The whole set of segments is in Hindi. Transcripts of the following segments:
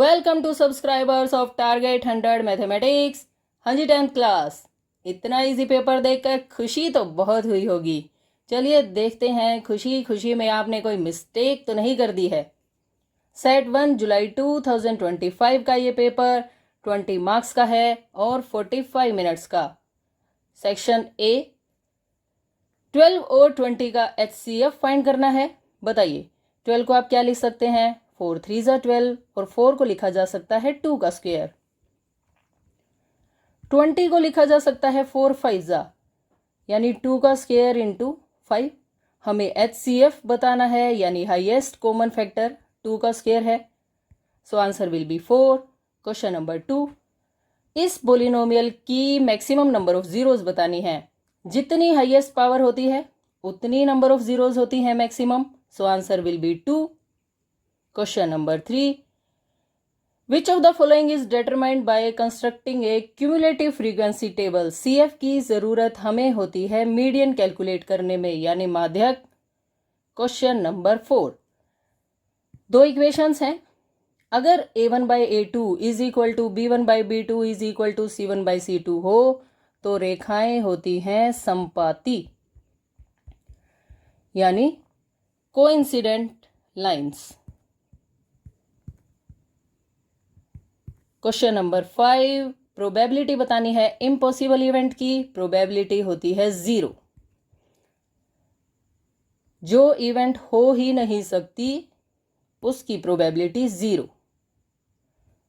Welcome to subscribers of target 100 mathematics. हाँ जी, 10th क्लास। इतना इजी पेपर देखकर खुशी तो बहुत हुई होगी। चलिए देखते हैं खुशी खुशी में आपने कोई मिस्टेक तो नहीं कर दी है। सेट 1 जुलाई 2025 का ये पेपर 20 मार्क्स का है और 45 मिनट्स का। सेक्शन ए 12 और 20 का HCF फाइंड करना है। बताइए 12 को आप क्या लिख सकते हैं? 4 3 ज़ा 12 और 4 को लिखा जा सकता है 2 का स्क्वायर। 20 को लिखा जा सकता है 4 5 ज़ा यानी 2 का स्क्वायर इंटू 5। हमें HCF बताना है यानी हाईएस्ट कॉमन फैक्टर 2 का स्क्वायर है। So answer will be 4। Question number 2, इस पोलिनोमियल की मैक्सिमम नंबर ऑफ जीरोस बतानी है। जितनी हाईएस्ट पावर होती है उतनी नंबर ऑफ जीरोस होती है maximum. So answer will be 2। Question number 3, which of the following is determined by constructing A cumulative frequency table. CF की जरूरत हमें होती है मीडियन कैलकुलेट करने में यानी माध्यक। क्वेश्चन नंबर 4, दो इक्वेशंस हैं। अगर A1 by A2 is equal to B1 by B2 is equal to C1 by C2 हो तो रेखाएं होती हैं समपाती यानी coincident lines. Question number 5, probability बतानी है इम्पॉसिबल इवेंट की। प्रोबेबिलिटी होती है 0। जो इवेंट हो ही नहीं सकती उसकी प्रोबेबिलिटी 0।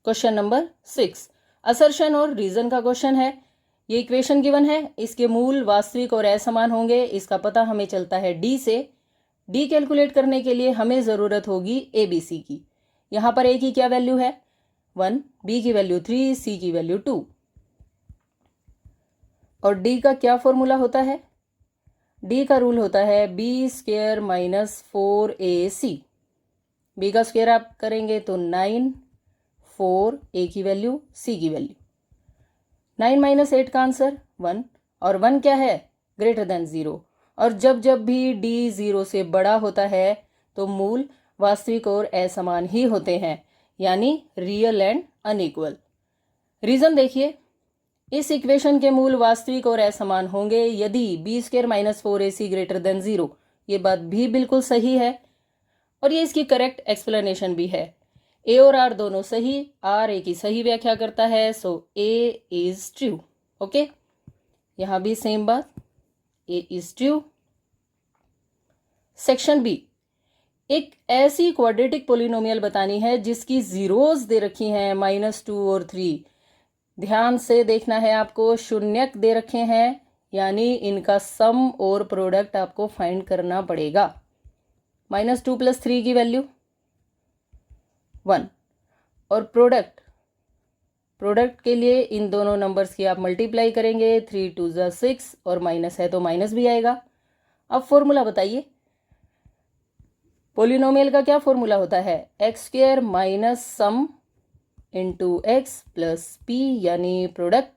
क्वेश्चन नंबर 6, असर्शन और रीजन का क्वेश्चन है। ये इक्वेशन गिवन है, इसके मूल वास्तविक और असमान होंगे। इसका पता हमें चलता है D से। D कैलकुलेट करने के लिए हमें ज़रूरत होगी ABC की। यहाँ पर A की क्या वैल्यू है? 1, B की वैल्यू 3, C की वैल्यू 2 और D का क्या फॉर्मूला होता है? D का रूल होता है B square minus 4AC। B का स्क्वायर आप करेंगे तो 9, 4, A की वैल्यू, C की वैल्यू। 9 माइनस 8 का आंसर 1 और 1 क्या है? Greater than 0। और जब जब भी D 0 से बड़ा होता है तो मूल वास्तविक और असमान ही होते हैं यानी रियल एंड अनइक्वल। रीजन देखिए, इस इक्वेशन के मूल वास्तविक और असमान होंगे यदि B square minus 4AC greater than 0। ये बात भी बिल्कुल सही है और ये इसकी करेक्ट एक्सप्लेनेशन भी है। A और R दोनों सही, R A की सही व्याख्या करता है। सो A इज ट्रू। ओके, यहां भी सेम बात, A is true. Section B, एक ऐसी क्वाड्रेटिक पोलिनोमियल बतानी है जिसकी जीरोस दे रखी हैं -2 और 3। ध्यान से देखना है आपको, शून्यक दे रखे हैं यानी इनका सम और प्रोडक्ट आपको फाइंड करना पड़ेगा। -2 + 3 की वैल्यू 1 और प्रोडक्ट के लिए इन दोनों नंबर्स की आप मल्टीप्लाई करेंगे। 3 2 ज़ा 6 और माइनस है तो माइनस भी आएगा। अब फॉर्मूला बताइए, पोलिनोमियल का क्या फॉर्मूला होता है? X square minus sum into x plus P यानी प्रोडक्ट।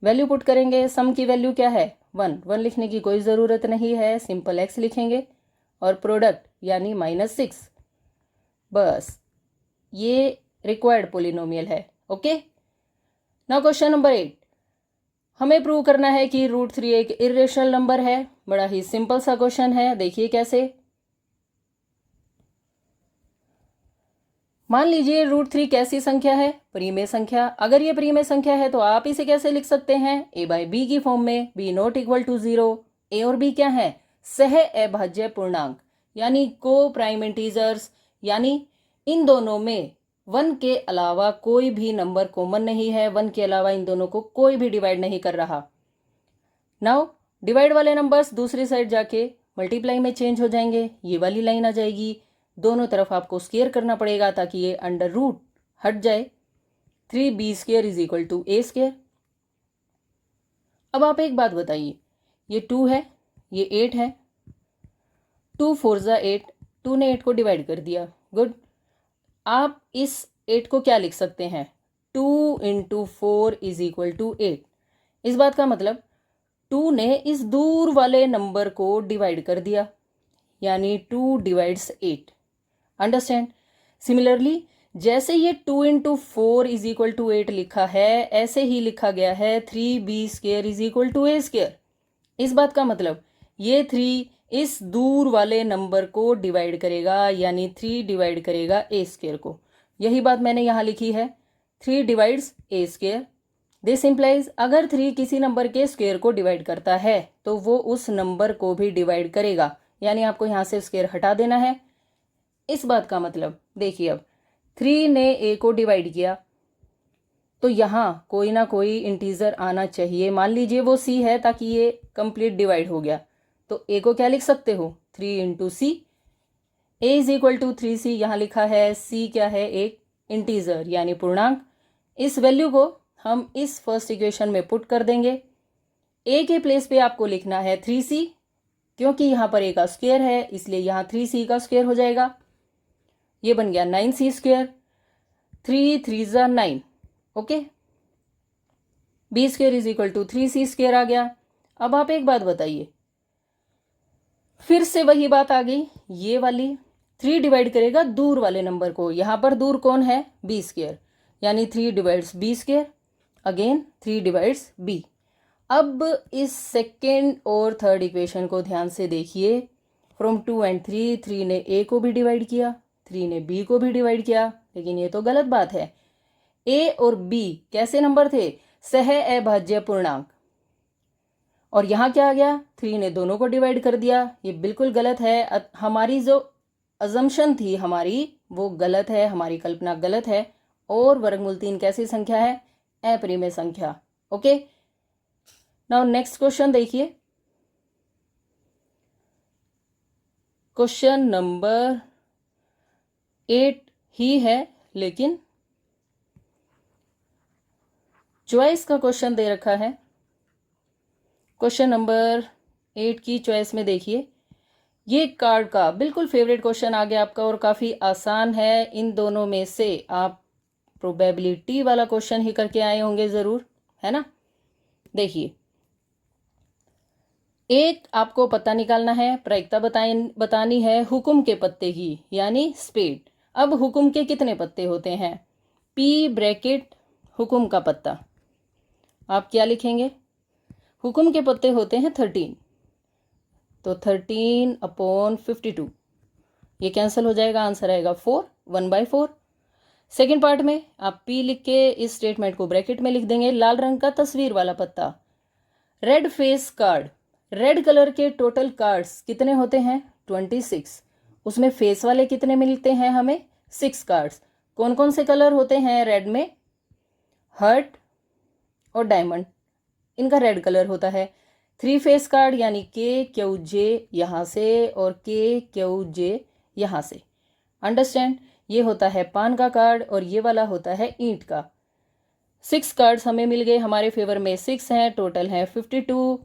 वैल्यू पुट करेंगे, सम की वैल्यू क्या है? 1 लिखने की कोई ज़रूरत नहीं है, सिंपल एक्स लिखेंगे और प्रोडक्ट यानी -6। बस ये रिक्वायर्ड पोलिनोमियल है। ओके, नाउ क्वेश्चन नंबर 8, हमें प्रूव करना है कि √3 एक इर्रेशनल नंबर है। बड़ा ही सिंपल सा क्वेश्चन है, देखिए कैसे। मान लीजिए √3 कैसी संख्या है? परिमेय संख्या। अगर ये परिमेय संख्या है तो आप इसे कैसे लिख सकते हैं? A/B की फॉर्म में। B ≠ 0। A और B क्या है? सह अभाज्य पूर्णांक यानी को प्राइम इंटीजर्स, यानी इन दोनों में 1 के अलावा कोई भी नंबर कॉमन नहीं है। 1 के अलावा इन दोनों को कोई भी डिवाइड नहीं कर रहा। नाउ डिवाइड वाले नंबर्स दूसरी साइड जाके मल्टीप्लाई में चेंज हो जाएंगे। ये वाली लाइन आ जाएगी, दोनों तरफ आपको स्क्वायर करना पड़ेगा ताकि ये अंडर रूट हट जाए। 3B² = A²। अब आप एक बात बताइए, ये 2 है, ये 8 है। 2 4 ज़ा 8, 2 ने 8 को डिवाइड कर दिया। गुड, आप इस 8 को क्या लिख सकते हैं? 2 × 4 = 8। इस बात का मतलब 2 ने इस दूर वाले नंबर को डिवाइड कर दिया यानी 2 डिवाइड्स 8। अंडरस्टैंड? सिमिलरली जैसे ये 2 इंटू 4 इज इक्वल टू 8 लिखा है, ऐसे ही लिखा गया है 3b square is equal to a square. इस बात का मतलब ये 3 इस दूर वाले नंबर को डिवाइड करेगा, यानी 3 डिवाइड करेगा a स्क्वेयर को। यही बात मैंने यहाँ लिखी है, 3 divides a square. This implies अगर 3 किसी नंबर के स्क्वेयर को डिवाइड करता है तो वो उस नंबर को भी डिवाइड करेगा, यानी आपको यहाँ से स्क्वेयर हटा देना है। इस बात का मतलब देखिए, अब 3 ने a को डिवाइड किया तो यहाँ कोई ना कोई इंटीजर आना चाहिए। मान लीजिए वो c है, ताकि ये कंप्लीट डिवाइड हो गया। तो a को क्या लिख सकते हो, 3 into c. a is equal to 3c यहाँ लिखा है, c क्या है, एक इंटीजर यानी पूर्णांक। इस वैल्यू को हम इस फर्स्ट इक्वेशन में पुट कर देंगे। a के प्लेस पे आपको लिखना है 3c, क्योंकि यहाँ पर a का स्क्वायर है इसलिए यहाँ 3c का स्क्वायर हो जाएगा। ये बन गया 9c स्क्वायर, 3 3 ज़ा 9, okay. b square is equal to 3c square आ गया। अब आप एक बात बताइए, फिर से वही बात आ गई, ये वाली 3 डिवाइड करेगा दूर वाले नंबर को। यहाँ पर दूर कौन है, b स्क्वायर, यानी 3 divides b square, again 3 divides b। अब इस सेकेंड और थर्ड इक्वेशन को ध्यान से देखिए। फ्रॉम 2 एंड 3, 3 ने a को भी डिवाइड किया, 3 ने b को भी डिवाइड किया, लेकिन ये तो गलत बात है। a और b कैसे नंबर थे, सह अभाज्य पूर्णांक, और यहाँ क्या आ गया, 3 ने दोनों को डिवाइड कर दिया। ये बिल्कुल गलत है। हमारी जो अजम्पशन थी हमारी वो गलत है, हमारी कल्पना गलत है। और वर्गमूल 3 कैसी संख्या है, अपरिमेय संख्या, ओके। नाउ नेक्स्ट क्वेश्चन देखिए, क्वेश्चन नंबर 8 ही है, लेकिन चॉइस का क्वेश्चन दे रखा है। क्वेश्चन नंबर 8 की चॉइस में देखिए, ये कार्ड का बिल्कुल फेवरेट क्वेश्चन आ गया आपका और काफ़ी आसान है। इन दोनों में से आप प्रोबेबिलिटी वाला क्वेश्चन ही करके आए होंगे ज़रूर, है ना। देखिए, एक आपको पता निकालना है, प्रायिकता बतानी है हुक्म के पत्ते की, यानी स्पेड। अब हुक्म के कितने पत्ते होते हैं, p ब्रैकेट हुक्म का पत्ता, आप क्या लिखेंगे, हुक्म के पत्ते होते हैं 13, तो 13/52, ये कैंसिल हो जाएगा, आंसर आएगा 4, 1/4। सेकेंड पार्ट में आप p लिख के इस स्टेटमेंट को ब्रैकेट में लिख देंगे। लाल रंग का तस्वीर वाला पत्ता, red face card, red colour के टोटल कार्ड्स कितने होते हैं, 26, उसमें फेस वाले कितने मिलते हैं हमें, 6 कार्ड्स। कौन कौन से कलर होते हैं रेड में, हर्ट और डायमंड, इनका रेड कलर होता है। 3 फेस कार्ड यानी KQJ यहाँ से और KQJ यहाँ से, अंडरस्टैंड। ये होता है पान का कार्ड और ये वाला होता है ईंट का। 6 कार्ड्स हमें मिल गए, हमारे फेवर में 6 हैं, टोटल है 52।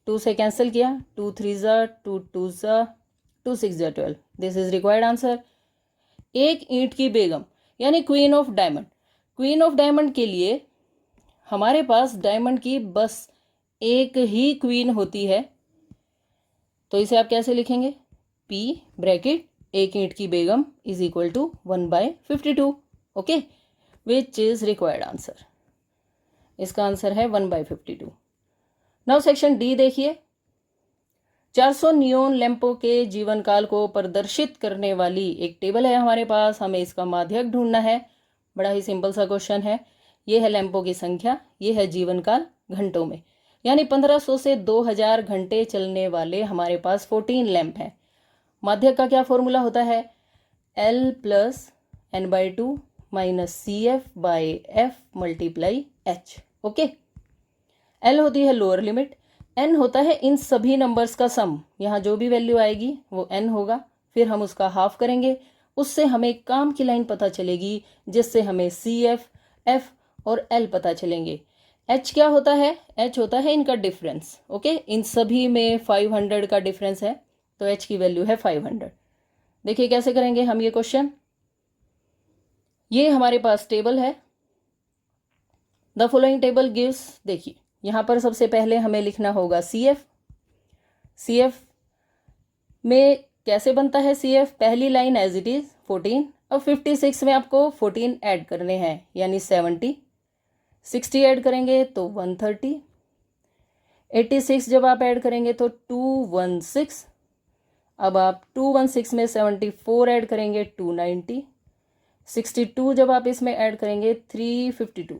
2 से कैंसिल किया, 2 3 ज़ा 2 2 ज़ा 2 6 ज़ा 12, दिस इज रिक्वायर्ड आंसर। एक ईंट की बेगम यानी queen of diamond, queen of diamond के लिए हमारे पास डायमंड की बस एक ही क्वीन होती है, तो इसे आप कैसे लिखेंगे, p ब्रैकेट एक ईंट की बेगम is equal to 1/52, okay, which is required answer. इसका आंसर है 1/52। नाउ सेक्शन डी देखिए, 400 नियोन लैंपों के जीवन काल को प्रदर्शित करने वाली एक टेबल है हमारे पास, हमें इसका माध्यक ढूंढना है। बड़ा ही सिंपल सा क्वेश्चन है। ये है लैंपों की संख्या, ये है जीवन काल घंटों में, यानी 1500 से 2000 घंटे चलने वाले हमारे पास 14 लैंप हैं। माध्यक का क्या फॉर्मूला होता है, L + n/2 - CF/F × H, okay. L होती है लोअर लिमिट, n होता है इन सभी नंबर्स का सम, यहाँ जो भी वैल्यू आएगी वो n होगा, फिर हम उसका हाफ करेंगे, उससे हमें काम की लाइन पता चलेगी, जिससे हमें CF, F और L पता चलेंगे। H क्या होता है, H होता है इनका डिफरेंस, ओके। इन सभी में 500 का डिफरेंस है, तो H की वैल्यू है 500। देखिए कैसे करेंगे हम ये क्वेश्चन। ये हमारे पास टेबल है, द फॉलोइंग टेबल गिव्स, देखिए यहाँ पर सबसे पहले हमें लिखना होगा CF। CF में कैसे बनता है CF, पहली लाइन एज इट इज 14। अब 56 में आपको 14 ऐड करने हैं यानी 70। 60 ऐड करेंगे तो 130। 86 जब आप ऐड करेंगे तो 216। अब आप 216 में 74 ऐड करेंगे 290। 62 जब आप इसमें ऐड करेंगे 352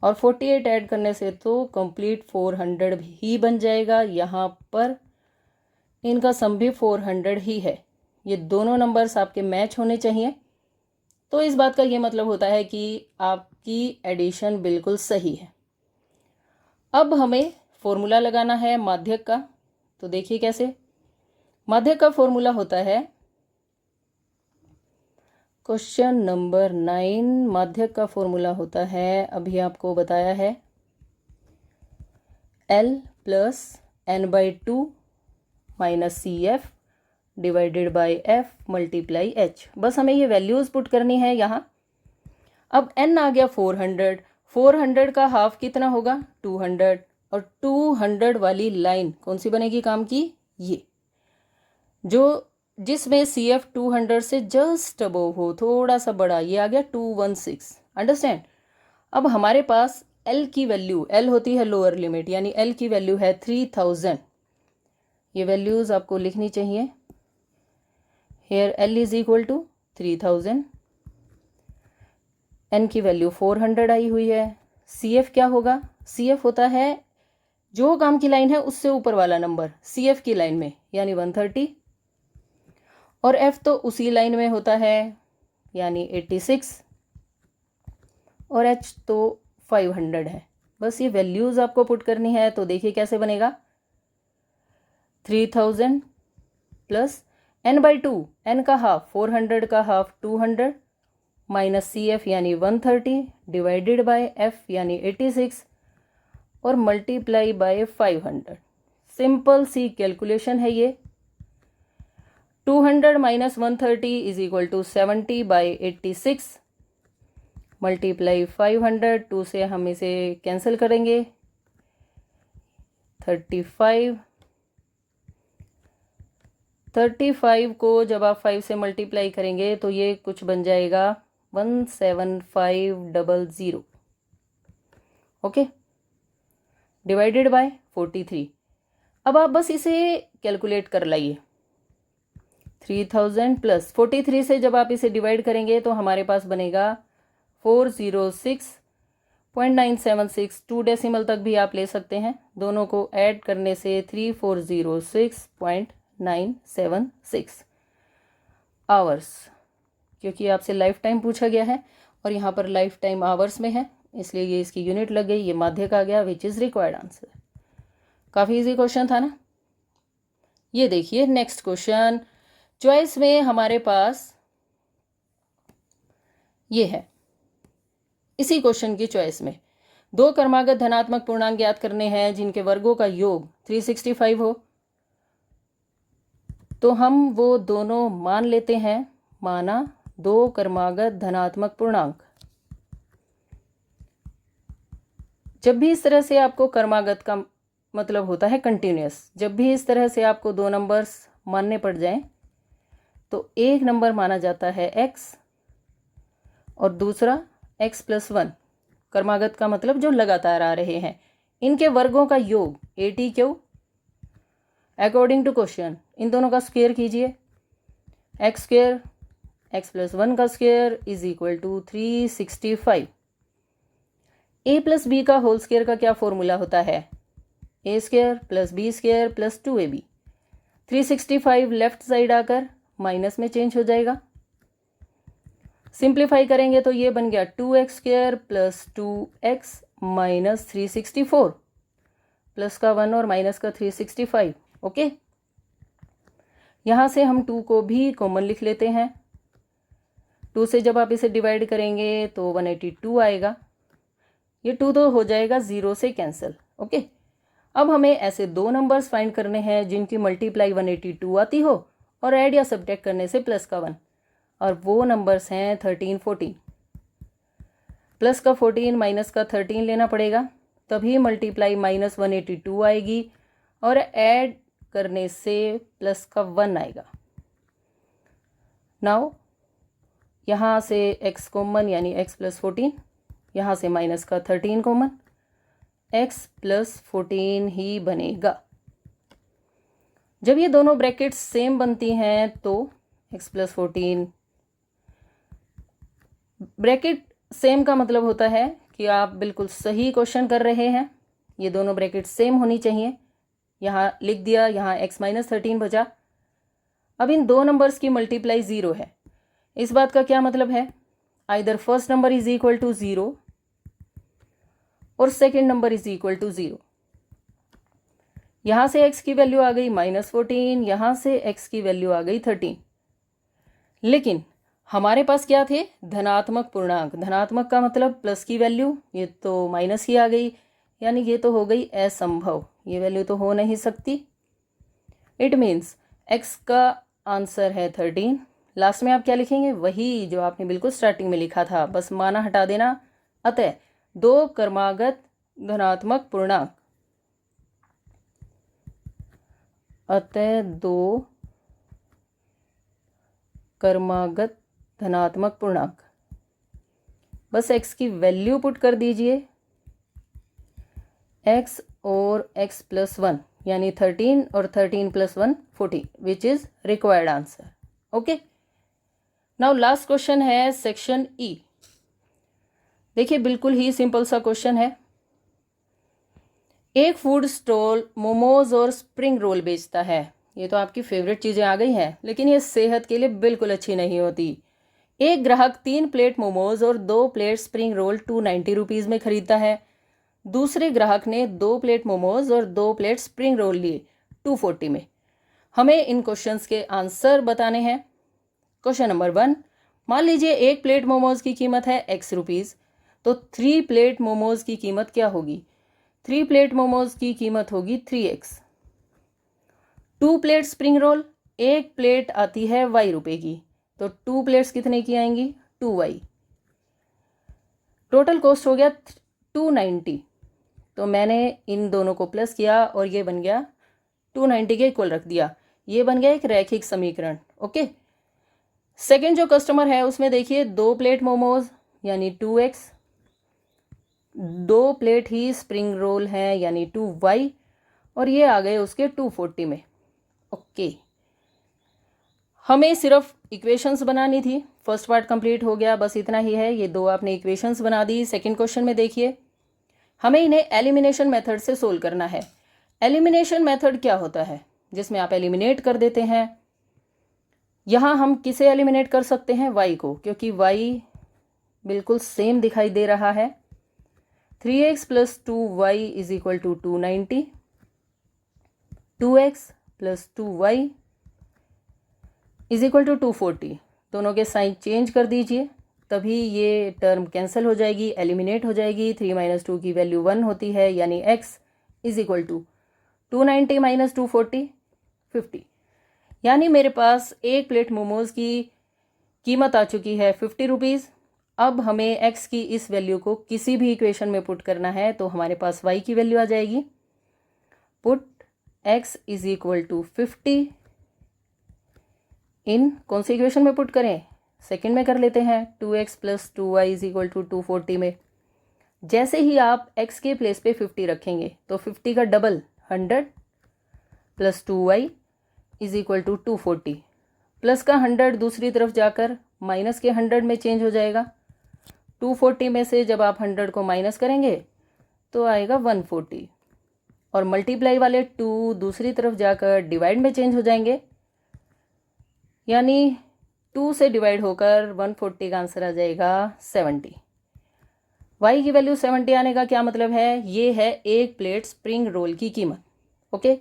और 48 ऐड करने से तो कंप्लीट 400 ही बन जाएगा। यहाँ पर इनका सम भी 400 ही है। ये दोनों नंबर्स आपके मैच होने चाहिए। तो इस बात का ये मतलब होता है कि आपकी एडिशन बिल्कुल सही है। अब हमें फॉर्मूला लगाना है माध्यक का। तो देखिए कैसे। माध्यक का फॉर्मूला होता है, क्वेश्चन नंबर 9, माध्यक का फॉर्मूला होता है, अभी आपको बताया है, L plus n/2 minus CF divided by F multiply H। बस हमें ये वैल्यूज़ पुट करनी है यहाँ। अब n आ गया 400। 400 का हाफ कितना होगा 200 और 200 वाली लाइन कौन सी बनेगी काम की, ये जो जिसमें CF 200 से जस्ट अबव हो, थोड़ा सा बड़ा, ये आ गया 216। अंडरस्टैंड। अब हमारे पास L की वैल्यू, L होती है लोअर लिमिट, यानी L की वैल्यू है 3000। ये वैल्यूज आपको लिखनी चाहिए। Here L is equal to 3000, N की वैल्यू 400 आई हुई है। CF क्या होगा, CF होता है जो काम की लाइन है उससे ऊपर वाला नंबर CF की लाइन में, यानी 130, और F तो उसी लाइन में होता है यानी 86, और H तो 500 है। बस ये वैल्यूज आपको पुट करनी है। तो देखिए कैसे बनेगा, 3000 प्लस n/2, n का हाफ 400 का हाफ 200 माइनस CF यानी 130 डिवाइडेड बाय F यानी 86 और मल्टीप्लाई बाय 500। सिंपल सी कैलकुलेशन है ये। 200 minus 130 is equal to 70 by 86 multiply 500। 2 से हम इसे कैंसिल करेंगे, 35 को जब आप 5 से मल्टीप्लाई करेंगे तो ये कुछ बन जाएगा 17500। Okay, divided by 43। अब आप बस इसे कैलकुलेट कर लाइए। 3000 प्लस 43 से जब आप इसे डिवाइड करेंगे तो हमारे पास बनेगा 406.976। 2 डेसिमल तक भी आप ले सकते हैं। दोनों को ऐड करने से 3406.976 आवर्स, क्योंकि आपसे लाइफ टाइम पूछा गया है और यहाँ पर लाइफ टाइम आवर्स में है, इसलिए ये इसकी यूनिट लग गई। ये माध्यक आ गया विच इज़ रिक्वायर्ड आंसर। काफ़ी इजी क्वेश्चन था ना। ये देखिए नेक्स्ट क्वेश्चन। चॉइस में हमारे पास ये है, इसी क्वेश्चन की चॉइस में 2 क्रमागत धनात्मक पूर्णांक ज्ञात करने हैं जिनके वर्गों का योग 365 हो। तो हम वो दोनों मान लेते हैं। माना 2 क्रमागत धनात्मक पूर्णांक। जब भी इस तरह से आपको क्रमागत का मतलब होता है कंटिन्यूअस, जब भी इस तरह से आपको 2 नंबर्स मानने पड़ जाएं तो एक नंबर माना जाता है x और दूसरा x + 1। क्रमागत का मतलब जो लगातार आ रहे हैं, इनके वर्गों का योग 80 अकॉर्डिंग टू क्वेश्चन इन दोनों का स्क्वायर कीजिए। x² x + 1 का square is equal to 365। a + b का होल स्क्वायर का क्या फॉर्मूला होता है, a² + b² + 2ab। 365 left side आकर माइनस में चेंज हो जाएगा। सिंप्लीफाई करेंगे तो ये बन गया 2x² + 2x - 364 प्लस का 1 और माइनस का 365। ओके, यहाँ से हम 2 को भी कॉमन लिख लेते हैं। 2 से जब आप इसे डिवाइड करेंगे तो 182 आएगा। ये 2 तो हो जाएगा 0 से कैंसिल। ओके, अब हमें ऐसे 2 नंबर्स फाइंड करने हैं जिनकी मल्टीप्लाई 182 आती हो और ऐड या सब्ट्रैक्ट करने से प्लस का 1, और वो नंबर्स हैं 13 14। प्लस का 14 माइनस का 13 लेना पड़ेगा, तभी मल्टीप्लाई -182 आएगी और ऐड करने से प्लस का 1 आएगा। नाउ यहाँ से x कॉमन यानी x + 14, यहाँ से माइनस का 13 कॉमन, x + 14 ही बनेगा। जब ये दोनों ब्रैकेट्स सेम बनती हैं तो x + 14, ब्रैकेट सेम का मतलब होता है कि आप बिल्कुल सही क्वेश्चन कर रहे हैं। ये दोनों ब्रैकेट सेम होनी चाहिए। यहाँ लिख दिया, यहाँ x - 13 बचा। अब इन दो नंबर्स की मल्टीप्लाई 0 है। इस बात का क्या मतलब है? Either first number is equal to 0 और second number is equal to 0। यहाँ से x की वैल्यू आ गई -14, यहाँ से x की वैल्यू आ गई 13। लेकिन हमारे पास क्या थे? धनात्मक पूर्णांक। धनात्मक का मतलब प्लस की वैल्यू, ये तो माइनस की आ गई, यानी ये तो हो गई असंभव, ये वैल्यू तो हो नहीं सकती। इट मीन्स x का आंसर है 13। लास्ट में आप क्या लिखेंगे? वही जो आपने बिल्कुल स्टार्टिंग में लिखा था, बस माना हटा देना। अतः दो क्रमागत धनात्मक पूर्णांक, अतः दो क्रमागत धनात्मक पूर्णांक, बस x की वैल्यू पुट कर दीजिए, x और x + 1 यानी 13 और 13 + 1 14, विच is required answer. Okay, now last question है सेक्शन ई। देखिए बिल्कुल ही सिंपल सा क्वेश्चन है। एक फूड स्टॉल मोमोज और स्प्रिंग रोल बेचता है। ये तो आपकी फेवरेट चीज़ें आ गई हैं, लेकिन ये सेहत के लिए बिल्कुल अच्छी नहीं होती। एक ग्राहक 3 प्लेट मोमोज और 2 प्लेट स्प्रिंग रोल 290 रुपीज़ में खरीदता है। दूसरे ग्राहक ने 2 प्लेट मोमोज और 2 प्लेट स्प्रिंग रोल लिए 240 में। हमें इन क्वेश्चंस के आंसर बताने हैं। क्वेश्चन नंबर 1, मान लीजिए एक प्लेट मोमोज की कीमत है x रुपीज़, तो 3 प्लेट मोमोज की कीमत क्या होगी? 3 प्लेट मोमोज की कीमत होगी 3x। 2 प्लेट स्प्रिंग रोल, एक प्लेट आती है y रुपए की, तो 2 प्लेट्स कितने की आएंगी? 2y। टोटल कॉस्ट हो गया 290। तो मैंने इन दोनों को प्लस किया और ये बन गया 290 के इक्वल रख दिया। ये बन गया एक रैखिक समीकरण। ओके, सेकेंड जो कस्टमर है उसमें देखिए 2 प्लेट मोमोज यानी 2x, 2 प्लेट ही स्प्रिंग रोल हैं यानी 2y, और ये आ गए उसके 240 में। ओके, हमें सिर्फ इक्वेशंस बनानी थी। फर्स्ट पार्ट कंप्लीट हो गया, बस इतना ही है। ये दो आपने इक्वेशंस बना दी। सेकंड क्वेश्चन में देखिए, हमें इन्हें एलिमिनेशन मेथड से सोल्व करना है। एलिमिनेशन मेथड क्या होता है? जिसमें आप एलिमिनेट कर देते हैं। यहाँ हम किसे एलिमिनेट कर सकते हैं? y को, क्योंकि y बिल्कुल सेम दिखाई दे रहा है। 3x + 2y = 290, 2x + 2y = 240। दोनों के साइन चेंज कर दीजिए, तभी ये टर्म कैंसिल हो जाएगी, एलिमिनेट हो जाएगी। 3 - 2 की वैल्यू 1 होती है, यानी x = 290 - 240 50। यानी मेरे पास एक प्लेट मोमोज की कीमत आ चुकी है 50 रुपीज़। अब हमें x की इस वैल्यू को किसी भी इक्वेशन में पुट करना है, तो हमारे पास y की वैल्यू आ जाएगी। पुट x = 50 इन कौन सी इक्वेशन में पुट करें? सेकंड में कर लेते हैं, 2x + 2y = 240 में। जैसे ही आप x के प्लेस पे 50 रखेंगे तो 50 का डबल 100 + 2y = 240। प्लस का 100 दूसरी तरफ जाकर माइनस के 100 में चेंज हो जाएगा। 240 में से जब आप 100 को माइनस करेंगे तो आएगा 140, और मल्टीप्लाई वाले 2 दूसरी तरफ जाकर डिवाइड में चेंज हो जाएंगे, यानी 2 से डिवाइड होकर 140 का आंसर आ जाएगा 70। y की वैल्यू 70 आने का क्या मतलब है? ये है एक प्लेट स्प्रिंग रोल की कीमत। ओके,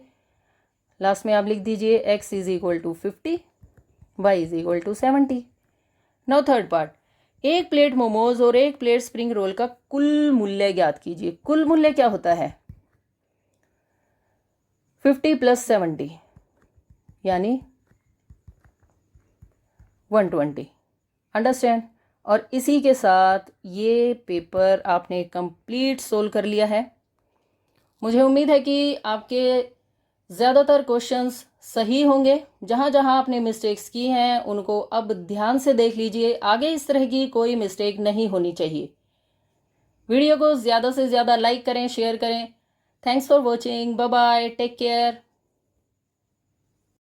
लास्ट में आप लिख दीजिए x = 50, y = 70। Now third part, एक प्लेट मोमोज और एक प्लेट स्प्रिंग रोल का कुल मूल्य ज्ञात कीजिए। कुल मूल्य क्या होता है? 50 + 70 यानी 120। अंडरस्टैंड? और इसी के साथ ये पेपर आपने कंप्लीट सोल्व कर लिया है। मुझे उम्मीद है कि आपके ज़्यादातर क्वेश्चंस सही होंगे। जहाँ जहाँ आपने मिस्टेक्स की हैं उनको अब ध्यान से देख लीजिए, आगे इस तरह की कोई मिस्टेक नहीं होनी चाहिए। वीडियो को ज़्यादा से ज़्यादा लाइक करें, शेयर करें। Thanks for watching, bye bye, take care.